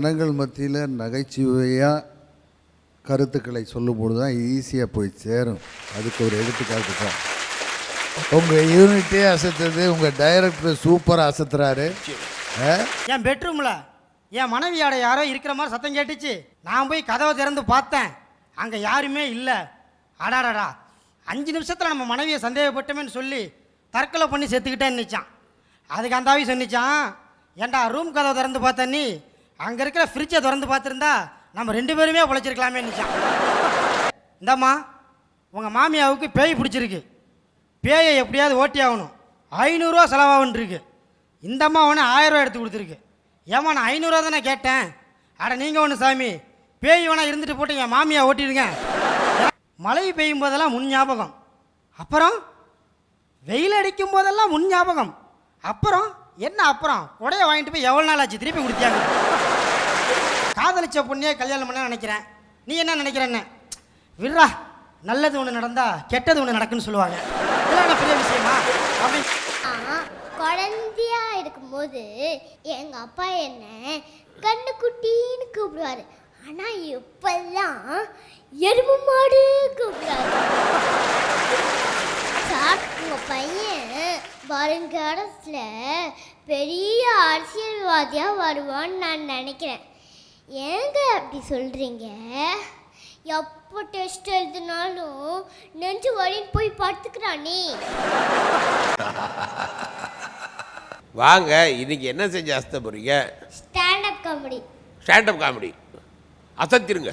ஜனங்கள் மத்தியில் நகைச்சுவையாக கருத்துக்களை சொல்லும்போது தான் ஈஸியாக போய் சேரும். அதுக்கு ஒரு எடுத்துக்காட்டு தான் உங்கள் யூனிட்டே அசத்துறது. உங்கள் டைரக்டர் சூப்பராக அசத்துறாரு. என் பெட்ரூமில் என் மனைவியோட யாரோ இருக்கிற மாதிரி சத்தம் கேட்டுச்சு. நான் போய் கதவை திறந்து பார்த்தேன், அங்கே யாருமே இல்லை. அடாடாடா, 5 நிமிஷத்தில் நம்ம மனைவியை சந்தேகப்பட்டோமேன்னு சொல்லி தற்கொலை பண்ணி செத்துக்கிட்டேன்னு நினச்சான். அதுக்கு அந்த ஆவி சொன்னிச்சான், ஏன்டா ரூம் கதவை திறந்து பார்த்த நீ அங்கே இருக்கிற ஃப்ரிட்ஜை திறந்து பார்த்துருந்தா நம்ம 2 பேருமே உழைச்சிருக்கலாமே நினச்சான். இந்தாம்மா, உங்கள் மாமியாவுக்கு பேய் பிடிச்சிருக்கு, பேயை எப்படியாவது ஓட்டி ஆகணும், 500 ரூபா செலவாகுன்ருக்கு. இந்தம்மா ஒன்று 1000 ரூபா எடுத்து கொடுத்துருக்கு. ஏம்மா நான் 500 ரூபா தானே கேட்டேன். அட நீங்கள் ஒன்று சாமி, பேய் வேணா இருந்துட்டு போட்டு என் மாமியா ஓட்டிடுங்க. மழை பெய்யும் போதெல்லாம் முன் ஞாபகம், அப்புறம் வெயில் அடிக்கும் போதெல்லாம் முன் ஞாபகம், அப்புறம் என்ன அப்புறம் உடைய வாங்கிட்டு போய் எவ்வளோ நாள் ஆச்சு திருப்பி கொடுத்தியாங்க. காதலிச்ச பொண்ணையே கல்யாணம் பண்ண நினைக்கிறேன், நீ என்ன நினைக்கிறேன்னு விட்றா. நல்லது ஒன்று நடந்தா கெட்டது ஒன்று நடக்குன்னு சொல்லுவாங்க. இதெல்லாம் பெரிய விஷயமா? அப்படி குழந்தையா இருக்கும்போது எங்கள் அப்பா என்ன கண்ணு குட்டின்னு கூப்பிடுவார். ஆனால் இப்பெல்லாம் எருமை மாடு கூப்பிடுவாரு. சார், உங்கள் பையன் வருங்காலத்தில் பெரிய அரசியல்வாதியாக வருவான்னு நான் நினைக்கிறேன். ஏங்க அப்படி சொல்கிறீங்க? எப்போ டெஸ்ட் எழுதினாலும் நெஞ்சு வழின்னு போய் படுத்துக்கிறானே. வாங்க, இன்னைக்கு என்ன செஞ்சு அசத்த போறீங்க? Stand up comedy. ஸ்டாண்டப் காமெடி அசத்திருங்க.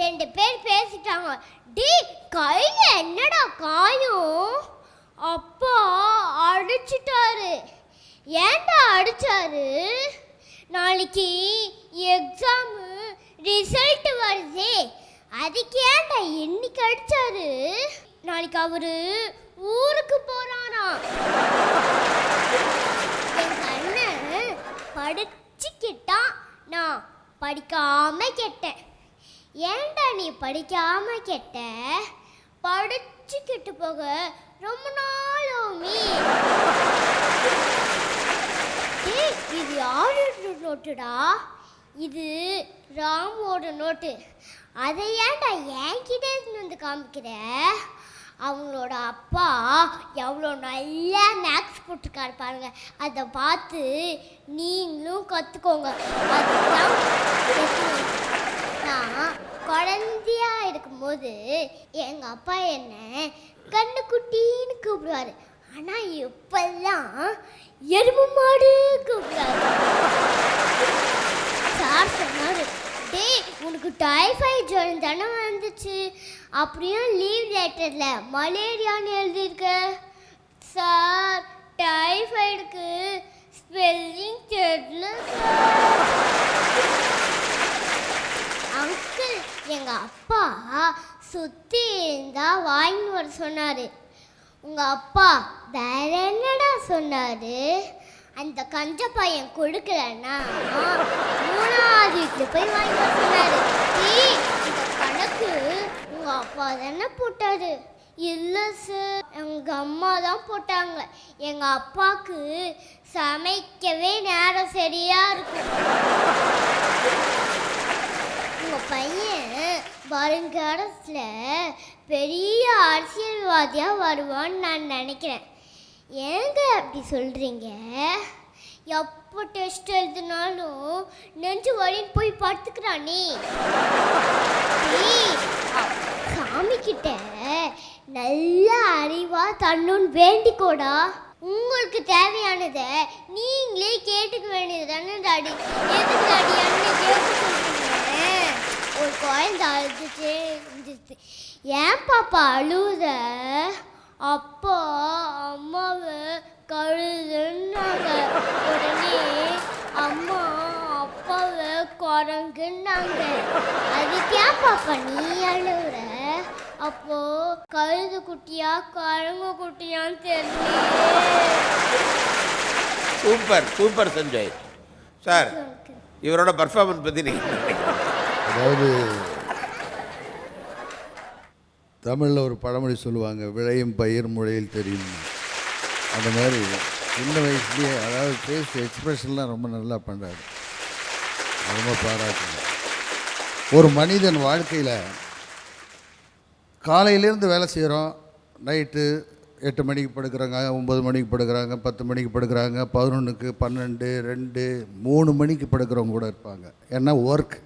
2 பேர் பேசிட்டாங்க. டி கையில என்னடா காயம்? அப்பா அடிச்சிட்டாரு. ஏன்டா அடிச்சாரு? நாளைக்கு எக்ஸாம் ரிசல்ட் வருது, அதுக்கு ஏன்டா இன்னைக்கு அடிச்சாரு? நாளைக்கு அவரு ஊருக்கு போறாராம். என் அண்ணன் படிச்சுக்கிட்டான், நான் படிக்காம கேட்டேன். ஏன்டா நீ படிக்காம கேட்ட? படிச்சுக்கிட்டு போக ரொம்ப நாளுமே. இது யாரோட நோட்டுடா? இது ராமோட நோட்டு. அதை ஏன்டா என்கிட்ட வந்து காமிக்கிற? அவங்களோட அப்பா எவ்வளோ நல்லா மேக்ஸ் போட்டிருக்காரு பாருங்க, அதை பார்த்து நீங்களும் கற்றுக்கோங்க. அதுதான் நான் குழந்தையா இருக்கும்போது எங்கள் அப்பா என்ன கண்ணு குட்டின்னு கூப்பிடுவார். ஆனால் இப்பெல்லாம் எருமை மாடு கூப்பிடுவாரு. சார் சொன்னார், டே உனக்கு டைஃபாய்டு ஜுரம் தானே வந்துச்சு, அப்படியும் லீவ் லெட்டரில் மலேரியான்னு எழுதியிருக்க. சார், டைஃபாய்டுக்கு ஸ்பெல்லிங் தெரியல சார். அங்கிள், எங்கள் அப்பா சுற்றி இருந்தால் வாங்கி வர சொன்னார். உங்கள் அப்பா வேற என்னடா சொன்னார்? அந்த கஞ்ச பையன் கொடுக்கலன்னா 3வது வீட்டில் போய் வாங்கி வர சொன்னார். இந்த கணக்கு உங்கள் அப்பா தானே போட்டார்? இல்லை சார், எங்கள் அம்மா தான் போட்டாங்க. எங்கள் அப்பாவுக்கு சமைக்கவே நேரம் சரியாக இருக்கும். உங்கள் பையன் வருங்காலத்தில் பெரிய அரசியல்வாதியாக வருவான்னு நான் நினைக்கிறேன். ஏங்க அப்படி சொல்கிறீங்க? எப்போ டெஸ்ட் எழுதினாலும் நெஞ்சு வழின்னு போய் படுத்துக்கிறானே. சாமிக்கிட்ட நல்ல அறிவாக தன்னுன்னு வேண்டிக்கோடா. உங்களுக்கு தேவையானதை நீங்களே கேட்டுக்க வேண்டியது தானே டாடி. எதுக்கு டாடி என்ன கேட்க சொல்கிறீங்க? ஒரு குழந்தை அழுதுச்சு இருந்துச்சு. ஏன் பாப்பா அழுத? அப்பா அம்மாவை கழுதுன்னாங்க. உடனே அம்மா அப்பாவை குரங்குன்னாங்க. அதுக்கு ஏன் பாப்பா நீ அழுகுற? அப்போ கழுது குட்டியா குரங்கு குட்டியான்னு தெரியல. Super super Sanjay sir. இவரோட பர்ஃபார்மன்ஸ் பற்றி நீங்கள்? அதாவது தமிழில் ஒரு பழமொழி சொல்லுவாங்க, விளையும் பயிர் முளையில் தெரியும். அந்த மாதிரி சின்ன வயசுலேயே, அதாவது ஃபேஸ் எக்ஸ்ப்ரெஷன்லாம் ரொம்ப நல்லா பண்ணுறாரு. ரொம்ப பாராட்டுங்க. ஒரு மனிதன் வாழ்க்கையில் காலையிலேருந்து வேலை செய்கிறோம், நைட்டு 8 மணிக்கு படுக்கிறாங்க, 9 மணிக்கு படுக்கிறாங்க, 10 மணிக்கு படுக்கிறாங்க, 11க்கு 12 2 3 மணிக்கு படுக்கிறவங்க கூட இருப்பாங்க. ஏன்னா ஒர்க்.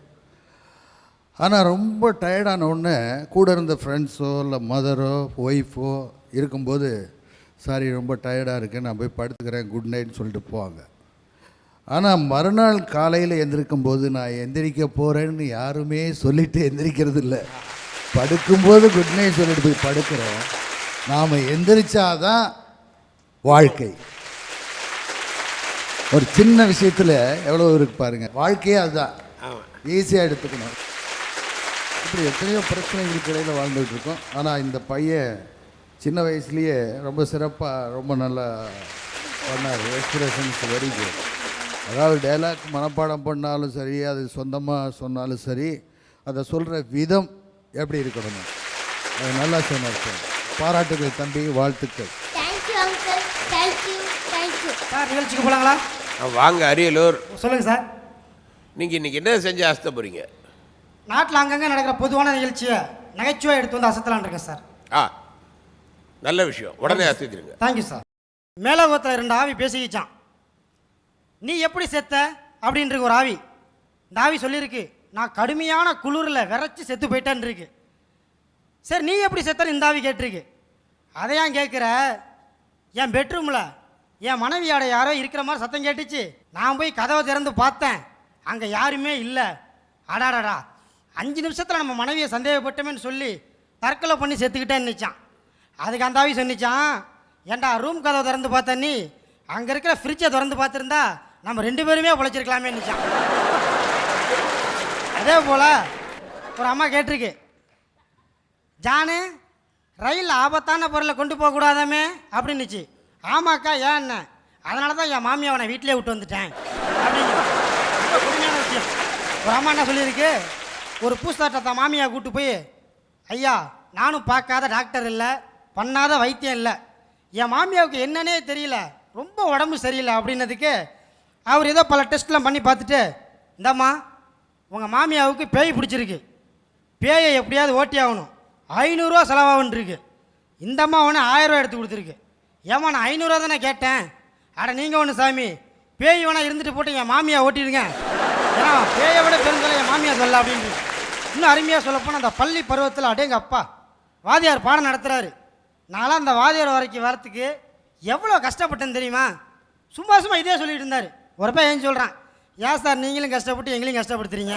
ஆனால் ரொம்ப டயர்டான உடனே கூட இருந்த ஃப்ரெண்ட்ஸோ இல்லை மதரோ ஒய்ஃபோ இருக்கும்போது, சாரி ரொம்ப டயர்டாக இருக்கேன், நான் போய் படுத்துக்கிறேன், குட் நைட்னு சொல்லிட்டு போவாங்க. ஆனால் மறுநாள் காலையில் எந்திரிக்கும்போது நான் எந்திரிக்க போகிறேன்னு யாருமே சொல்லிட்டு எந்திரிக்கிறது இல்லை. படுக்கும்போது குட் நைட் சொல்லிட்டு போய் படுக்கிறோம். நாம் எந்திரிச்சாதான் வாழ்க்கை. ஒரு சின்ன விஷயத்தில் எவ்வளோ இருக்கு பாருங்கள். வாழ்க்கையே அதுதான், ஈஸியாக எடுத்துக்கணும். இப்படி எத்தனையோ பிரச்சனைகளுக்கு இடையில் வாழ்ந்துகிட்டு இருக்கோம். ஆனால் இந்த பையன் சின்ன வயசுலேயே ரொம்ப சிறப்பாக ரொம்ப நல்லா பண்ணார். Expressions very good. அதாவது டைலாக் மனப்பாடம் பண்ணாலும் சரி, அது சொந்தமாக சொன்னாலும் சரி, அதை சொல்கிற விதம் எப்படி இருக்கணும், அது நல்லா சொன்னார் சார். பாராட்டுகள் தம்பி, வாழ்த்துக்கள். Thank you uncle, thank you thank you. Sir நிகழ்ச்சிக்கு போகலாங்களா? வாங்க அரியலூர். சொல்லுங்கள் சார். நீங்கள் இன்றைக்கி என்ன செஞ்சு அசத்த போகிறீங்க? நாட்டில் அங்கங்கே நடக்கிற பொதுவான நிகழ்ச்சியை நகைச்சுவாக எடுத்து வந்து அசத்தலான் இருக்கேன் சார். நல்ல விஷயம், உடனே அசத்திடுங்க. Thank you sir. மேலோகத்தில் 2 ஆவி பேசிக்கிச்சான். நீ எப்படி செத்த அப்படின்றது ஒரு ஆவி. இந்த ஆவி சொல்லியிருக்கு, நான் கடுமையான குளிரில் விரைச்சி செத்து போயிட்டேன்னு இருக்கு. சரி, நீ எப்படி செத்தன்னு இந்த ஆவி கேட்டிருக்கு. அதை ஏன் கேட்குற? என் பெட்ரூமில் என் மனைவியோட யாரோ இருக்கிற மாதிரி சத்தம் கேட்டுச்சு. நான் போய் கதவை திறந்து பார்த்தேன், அங்கே யாருமே இல்லை. அடாடா, 5 நிமிஷத்தில் நம்ம மனைவியை சந்தேகப்பட்டோமேன்னு சொல்லி தற்கொலை பண்ணி செத்துக்கிட்டேன்னு நினச்சான். அதுக்கு அந்த ஆவி சொன்னிச்சான், ஏன்டா ரூம் கதவை திறந்து பார்த்த நீ, அங்கே இருக்கிற ஃப்ரிட்ஜை திறந்து பார்த்துருந்தா நம்ம 2 பேருமே பிழைச்சிருக்கலாமே நினச்சான். அதே போல் ஒரு அம்மா கேட்டிருக்கு, ஜானு ரயிலில் ஆபத்தான பொருளை கொண்டு போகக்கூடாதாமே அப்படின்னுச்சு. ஆமாக்கா, ஏன் என்ன? அதனால தான் என் மாமியை அவனை வீட்டிலே விட்டு வந்துட்டேன் அப்படின்னு. ரொம்ப கொடுமையான விஷயம். ஒரு அம்மா என்ன சொல்லியிருக்கு, ஒரு பூசாட்டை தான் மாமியை கூப்பிட்டு போய், ஐயா நானும் பார்க்காத டாக்டர் இல்லை, பண்ணாத வைத்தியம் இல்லை, என் மாமியாவுக்கு என்னன்னே தெரியல, ரொம்ப உடம்பு சரியில்லை அப்படின்னதுக்கு அவர் ஏதோ பல டெஸ்ட்லாம் பண்ணி பார்த்துட்டு, இந்தம்மா உங்கள் மாமியாவுக்கு பேய் பிடிச்சிருக்கு, பேயை எப்படியாவது ஓட்டி ஆகணும், 500 ரூபா செலவாகுன்ருக்கு. இந்த அம்மா ஒன்று 1000 ரூபா எடுத்து கொடுத்துருக்கு. ஏம்மா நான் 500 ரூபா தானே கேட்டேன். அட நீங்கள் ஒன்று சாமி, பேய் வேணா இருந்துட்டு போட்டு என் மாமியா ஓட்டிடுங்க, ஏன்னா பேயை விட பெருந்தலை என் மாமியா சொல்ல அப்படின்னு. இன்னும் அருமையாக சொல்லப்போனால் அந்த பள்ளி பருவத்தில் அடேங்க அப்பா வாதியார் பாடம் நடத்துகிறாரு. நான்லாம் அந்த வாதியார் வரைக்கும் வரத்துக்கு எவ்வளோ கஷ்டப்பட்டேன்னு தெரியுமா? சும்மா சும்மா இதே சொல்லிட்டு இருந்தார். ஒரு பையன் ஏன் சொல்கிறான், ஏன் சார் நீங்களும் கஷ்டப்பட்டு எங்களையும் கஷ்டப்படுத்துறீங்க,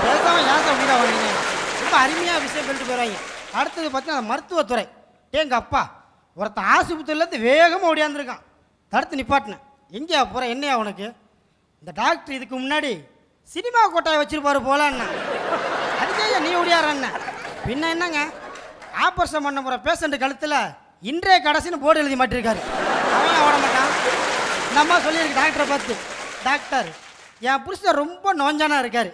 பேசாமல் ஏன் சார் வீடாக வாங்கினீங்க. ரொம்ப அருமையாக விஷயம் சொல்லிட்டு போயிடுவாங்க. அடுத்தது பார்த்தீங்கன்னா மருத்துவத்துறை. எங்கள் அப்பா ஒருத்தன் ஆஸ்பத்திரியிலேருந்து வேகமாக ஓடியாந்துருக்கான். தடுத்து நிப்பாட்டினேன். எங்கேயா போகிற, என்னையா உனக்கு? இந்த டாக்டர் இதுக்கு முன்னாடி சினிமா கோட்டையை வச்சுருப்பாரு போலான்னா, அதுக்கே நீ ஓடியாரண்ண. பின்ன என்னங்க, ஆப்ரேஷன் பண்ண போகிற பேஷண்ட்டு கழுத்தில் இன்றைய கடைசின்னு போர்டு எழுதி மாட்டிருக்காரு. அவன் ஓட மாட்டான். இந்த அம்மா சொல்லியிருக்கு டாக்டரை பார்த்து, டாக்டர் என் புருஷன் ரொம்ப நோஞ்சானா இருக்கார்,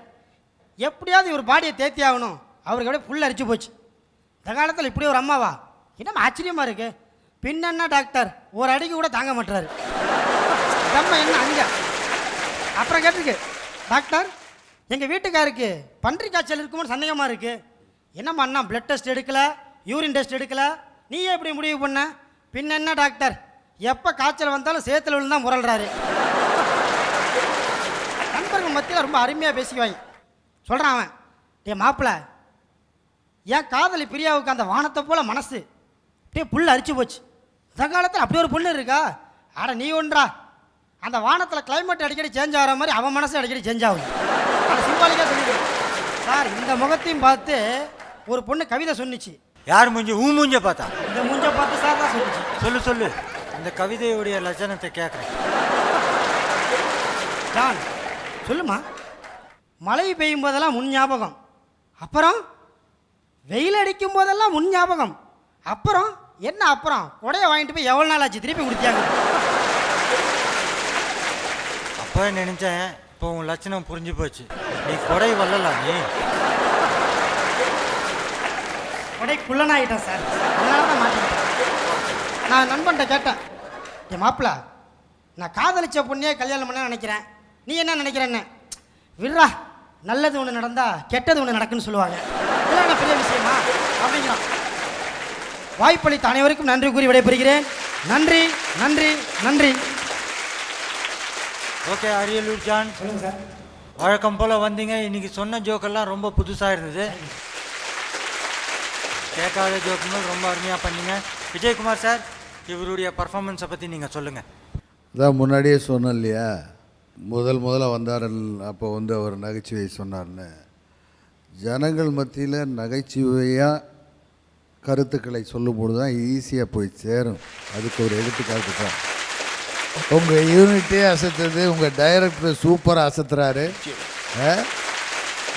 எப்படியாவது இவர் பாடியை தேத்தி ஆகணும், அவருக்கு அப்படியே ஃபுல் அரிச்சு போச்சு. இந்த காலத்தில் இப்படி ஒரு அம்மாவா, என்னம்மா ஆச்சரியமாக இருக்குது. பின்னென்ன டாக்டர் ஒரு அடிக்கு கூட தாங்க மாட்டுறாரு. நம்ம என்ன அங்கே. அப்புறம் கேட்டிருக்கு, டாக்டர் எங்கள் வீட்டுக்காருக்கு பன்றி காய்ச்சல் இருக்குமோன்னு சந்தேகமாக இருக்குது. என்னம்மா அண்ணா பிளட் டெஸ்ட் எடுக்கலை, யூரின் டெஸ்ட் எடுக்கலை, நீயே எப்படி முடிவு பண்ண? பின்ன என்ன டாக்டர் எப்போ காய்ச்சல் வந்தாலும் சேத்துல விழுந்தான் முரள்றாரு. நண்பர்கள் மத்தியில் ரொம்ப அருமையாக பேசிக்குவாங்க. சொல்கிறான் அவன், டே மாப்பிள்ள, என் காதலி பிரியாவுக்கு அந்த வானத்தை போல் மனசு அப்படியே புல் அரிச்சு போச்சு. இந்த காலத்தில் அப்படி ஒரு பொண்ணு இருக்கா? ஆட நீ ஒன்றா, அந்த வானத்தில் கிளைமேட் அடிக்கடி சேஞ்ச் ஆகிற மாதிரி அவன் மனசு அடிக்கடி சேஞ்ச் ஆகும். அதை சிம்பாலிக்காக சொல்லிடுவேன் சார். இந்த முகத்தையும் பார்த்து ஒரு பொண்ணு கவிதை சொன்னிச்சு. யார் மூஞ்சி? மூஞ்ச பார்த்தா? இந்த மூஞ்ச பார்த்து சார் தான் சொல்லிச்சு. சொல்லு சொல்லு, அந்த கவிதையுடைய லட்சணத்தை கேட்குறேன். ஜான் சொல்லுமா. மழை பெய்யும் போதெல்லாம் முன் ஞாபகம், அப்புறம் வெயில் அடிக்கும் போதெல்லாம் முன் ஞாபகம், அப்புறம் என்ன அப்புறம் உடைய வாங்கிட்டு போய் எவ்வளோ நாள் ஆச்சு திருப்பி கொடுத்தியாங்க. அப்போ நினைச்சேன், இப்போ உன் லட்சணம் புரிஞ்சு போச்சு. நீ கொடை வரலாம், நீ கொடை குள்ளனாயிட்டேன் சார், அதனால தான் மாட்டிக்கிட்டேன். நான் நண்பன்கிட்ட கேட்டேன், என் மாப்பிள்ள நான் காதலிச்ச பொண்ணையே கல்யாணம் பண்ண நினைக்கிறேன், நீ என்ன நினைக்கிறேன்னு. விட்றா நல்லது ஒன்று நடந்தா கெட்டது ஒன்று நடக்குன்னு சொல்லுவாங்க. இதெல்லாம் என்ன பெரிய விஷயமா அப்படிங்கிறான். வாய்ப்பளித்த அனைவருக்கும் நன்றி கூறி விடைபெறுகிறேன். நன்றி நன்றி நன்றி. ஓகே அரியலூர் ஜான், சொல்லுங்க சார். வழக்கம் போல் வந்தீங்க. இன்னைக்கு சொன்ன ஜோக்கெல்லாம் ரொம்ப புதுசாக இருந்தது. கேட்காத ஜோக்குங்கள் ரொம்ப அருமையாக பண்ணீங்க. விஜயகுமார் சார், இவருடைய பர்ஃபார்மன்ஸை பற்றி நீங்கள் சொல்லுங்கள். அதான் முன்னாடியே சொன்னேன் இல்லையா, முதல்ல வந்தார் அப்போ வந்து அவர் நகைச்சுவை சொன்னார்னு. ஜனங்கள் மத்தியில் நகைச்சுவையாக கருத்துக்களை சொல்லும்போது தான் ஈஸியாக போய் சேரும். அதுக்கு ஒரு எடுத்துக்காட்டு தான் உங்கள் யூனிட்டே அசத்துது. உங்கள் டைரக்டர் சூப்பராக அசத்துறாரு.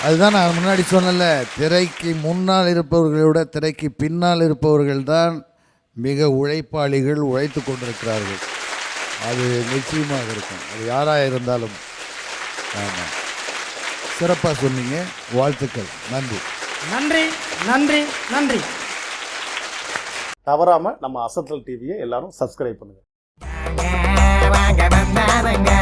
அதுதான் நான் முன்னாடி சொன்னல, திரைக்கு முன்னால் இருப்பவர்களை விட திரைக்கு பின்னால் இருப்பவர்கள் தான் மிக உழைப்பாளிகள், உழைத்து கொண்டிருக்கிறார்கள். அது நிச்சயமாக இருக்கும், அது யாராக இருந்தாலும். ஆமாம், சிறப்பாக சொன்னீங்க, வாழ்த்துக்கள். நன்றி நன்றி நன்றி நன்றி. தவறாம நம்ம அசத்தல் டிவியை எல்லாரும் சப்ஸ்கிரைப் பண்ணுங்க. வாங்க வந்தாருங்க